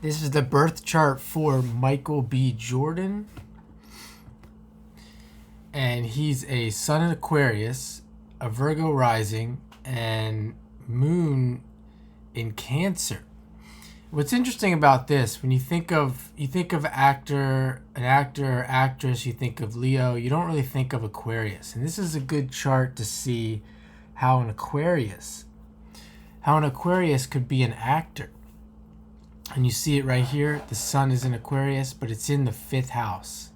This is the birth chart for Michael B. Jordan. And he's a sun in Aquarius, a Virgo rising, and moon in Cancer. What's interesting about this, when you think of an actor or actress, you think of Leo, you don't really think of Aquarius. And this is a good chart to see how an Aquarius could be an actor. And you see it right here. The sun is in Aquarius, but it's in the 5th house,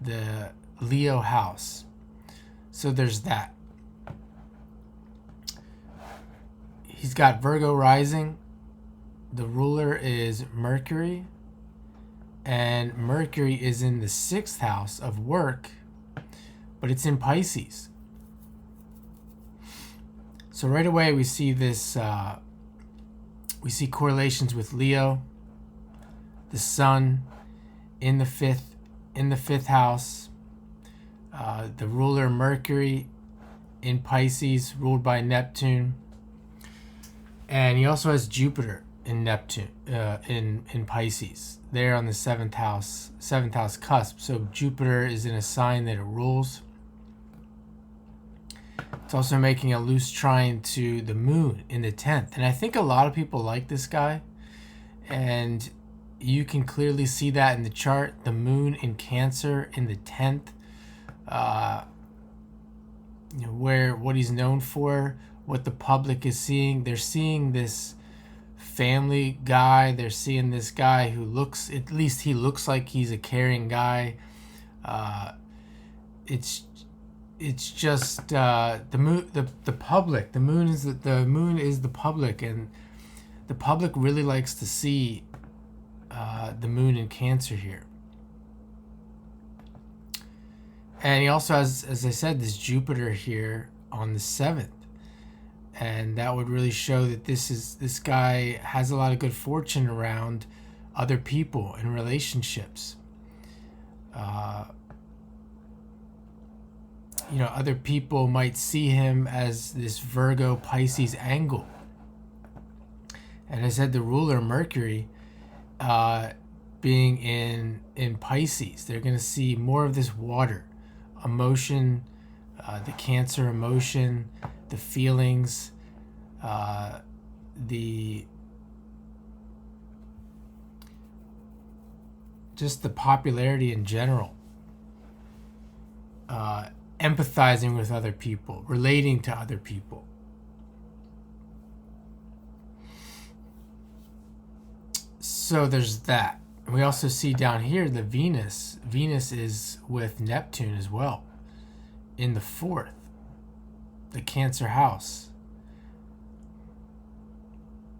the Leo house. So there's that. He's got Virgo rising. The ruler is Mercury. And Mercury is in the 6th house of work, but it's in Pisces. So right away we see this, we see correlations with Leo, the sun in the 5th house, the ruler Mercury in Pisces, ruled by Neptune, and he also has Jupiter in Neptune, in Pisces. They're on the 7th house cusp. So Jupiter is in a sign that it rules. It's also making a loose trine to the moon in the 10th. And I think a lot of people like this guy. And you can clearly see that in the chart. The moon in Cancer in the 10th. What he's known for, what the public is seeing. They're seeing this family guy. They're seeing this guy who looks, at least he looks like he's a caring guy. It's just the moon, the public. The moon is the public, and the public really likes to see the moon in Cancer here. And he also has, as I said, this Jupiter here on the 7th, and that would really show that this guy has a lot of good fortune around other people and relationships. Other people might see him as this Virgo Pisces angle. And I said the ruler Mercury being in Pisces, they're going to see more of this water, emotion, the Cancer emotion, the feelings, just the popularity in general. Empathizing with other people, relating to other people. So there's that. We also see down here the Venus. Venus is with Neptune as well in the 4th, the Cancer house.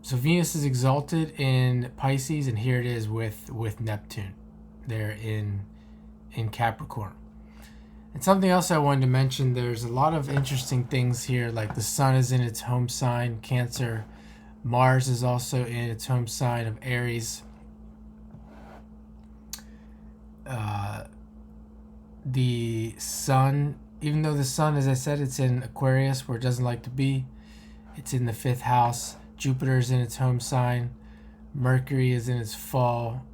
So Venus is exalted in Pisces, and here it is with Neptune there in Capricorn. And something else I wanted to mention, there's a lot of interesting things here, like the sun is in its home sign, Cancer. Mars is also in its home sign of Aries. The sun, even though the sun, as I said, it's in Aquarius where it doesn't like to be, it's in the 5th house. Jupiter is in its home sign. Mercury is in its fall.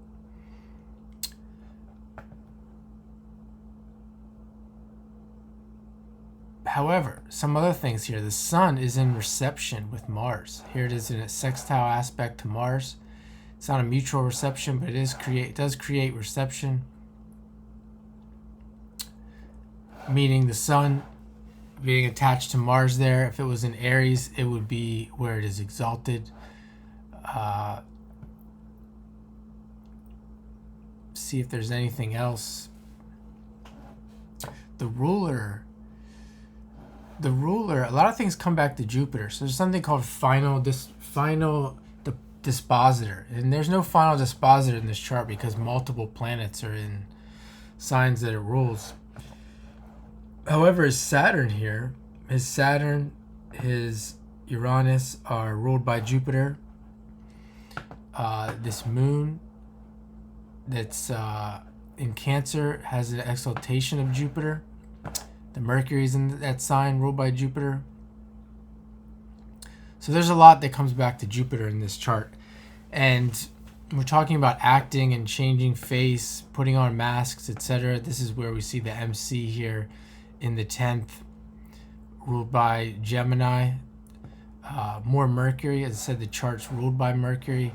However, some other things here. The sun is in reception with Mars. Here it is in a sextile aspect to Mars. It's not a mutual reception, but it does create reception. Meaning the sun being attached to Mars there. If it was in Aries, it would be where it is exalted. See if there's anything else. The ruler, a lot of things come back to Jupiter. So there's something called final dispositor. And there's no final dispositor in this chart because multiple planets are in signs that it rules. However, his Saturn, his Uranus are ruled by Jupiter. This moon that's in Cancer has an exaltation of Jupiter. The Mercury's in that sign, ruled by Jupiter. So there's a lot that comes back to Jupiter in this chart. And we're talking about acting and changing face, putting on masks, etc. This is where we see the MC here in the 10th, ruled by Gemini. More Mercury, as I said, the chart's ruled by Mercury.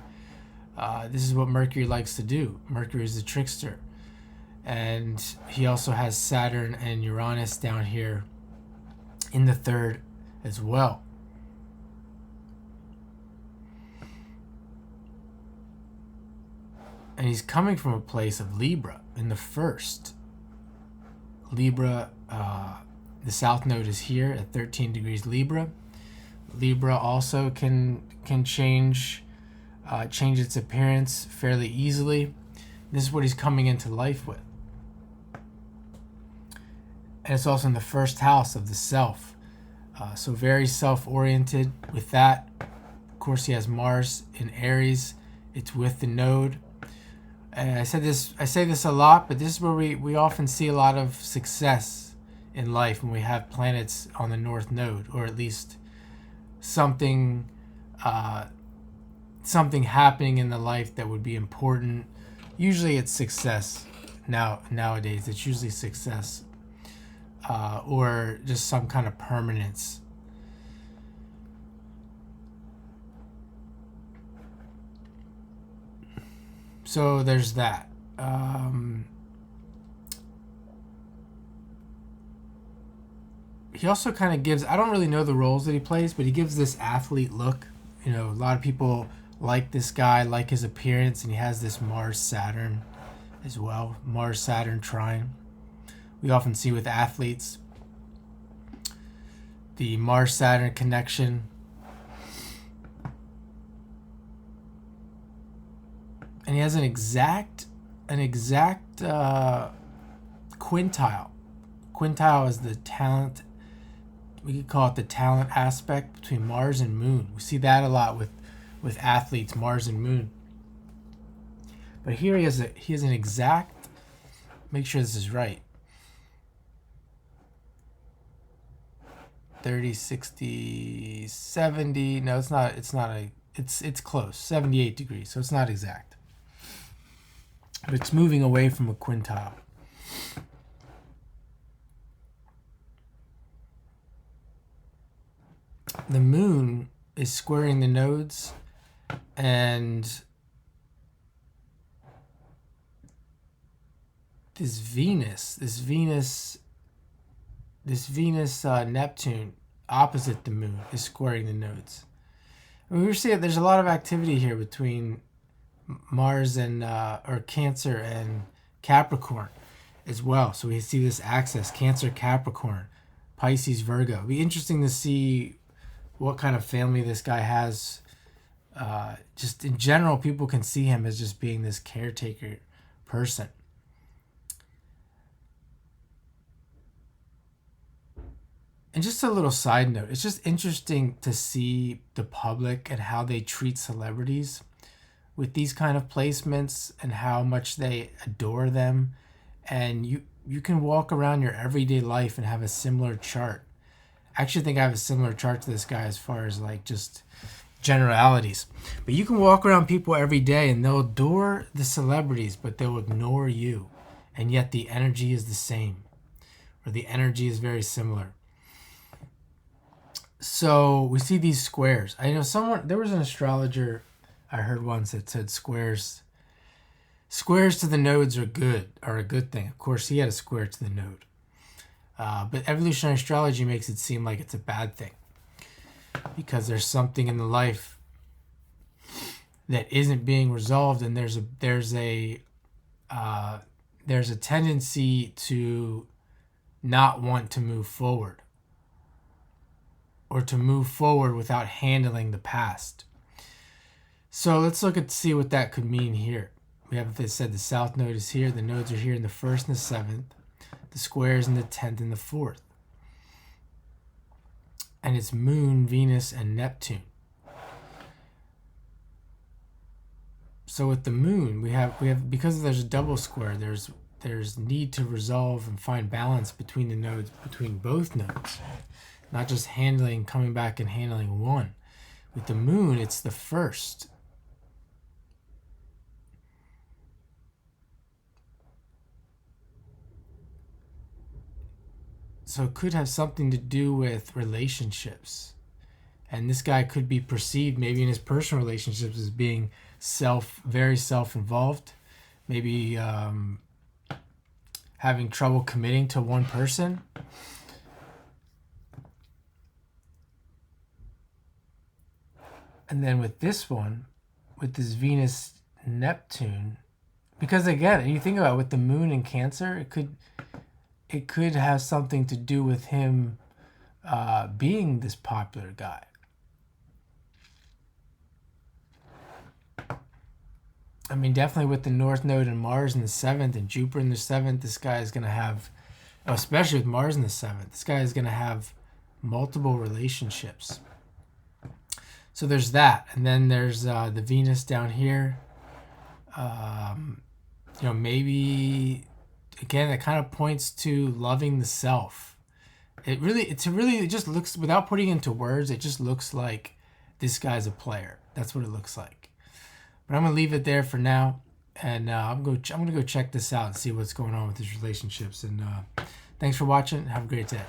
This is what Mercury likes to do. Mercury is the trickster. And he also has Saturn and Uranus down here in the 3rd as well. And he's coming from a place of Libra in the 1st. Libra, the South Node is here at 13 degrees Libra. Libra also can change its appearance fairly easily. This is what he's coming into life with. And it's also in the 1st house of the self. So very self-oriented with that. Of course, he has Mars in Aries. It's with the node. And I say this a lot, but this is where we often see a lot of success in life when we have planets on the North Node, or at least something happening in the life that would be important. Usually it's success. Nowadays it's usually success, or just some kind of permanence. So there's that. He also kind of gives, I don't really know the roles that he plays, but he gives this athlete look. You know, a lot of people like this guy, like his appearance, and he has this Mars-Saturn as well. Mars-Saturn trine. We often see with athletes the Mars-Saturn connection. And he has an exact quintile. Quintile is the talent. We could call it the talent aspect between Mars and Moon. We see that a lot with athletes, Mars and Moon. But here he has an exact. Make sure this is right. 30, 60, 70. No, it's not. It's close. 78 degrees. So it's not exact. But it's moving away from a quintile. The moon is squaring the nodes, and this Venus Neptune opposite the moon is squaring the nodes. And we see that there's a lot of activity here between Mars and or Cancer and Capricorn as well. So we see this axis: Cancer, Capricorn, Pisces, Virgo. It'll be interesting to see what kind of family this guy has. Just in general, people can see him as just being this caretaker person. And just a little side note, it's just interesting to see the public and how they treat celebrities with these kind of placements and how much they adore them. And you can walk around your everyday life and have a similar chart. I actually think I have a similar chart to this guy as far as like just generalities. But you can walk around people every day and they'll adore the celebrities, but they'll ignore you. And yet the energy is the same, or the energy is very similar. So we see these squares. I know there was an astrologer I heard once that said squares to the nodes are a good thing. Of course, he had a square to the node. But evolutionary astrology makes it seem like it's a bad thing, because there's something in the life that isn't being resolved, and there's a tendency to not want to move forward, or to move forward without handling the past. So let's see what that could mean here. We have, they said, the South Node is here. The nodes are here in the 1st and the 7th. The squares in the 10th and the 4th. And it's Moon, Venus, and Neptune. So with the Moon, we have because there's a double square, there's need to resolve and find balance between the nodes, between both nodes. Not just coming back and handling one. With the Moon, it's the 1st. So it could have something to do with relationships. And this guy could be perceived maybe in his personal relationships as being very self-involved. Maybe having trouble committing to one person. And then with this one, with this Venus Neptune, because again, you think about it, with the moon in Cancer, it could have something to do with him being this popular guy. I mean, definitely with the North Node and Mars in the 7th and Jupiter in the 7th, this guy is going to have, especially with Mars in the 7th, this guy is going to have multiple relationships. So there's that. And then there's the Venus down here. Maybe, again, that kind of points to loving the self. It just looks, without putting it into words, it just looks like this guy's a player. That's what it looks like. But I'm going to leave it there for now. And I'm going to go check this out and see what's going on with his relationships. And thanks for watching. Have a great day.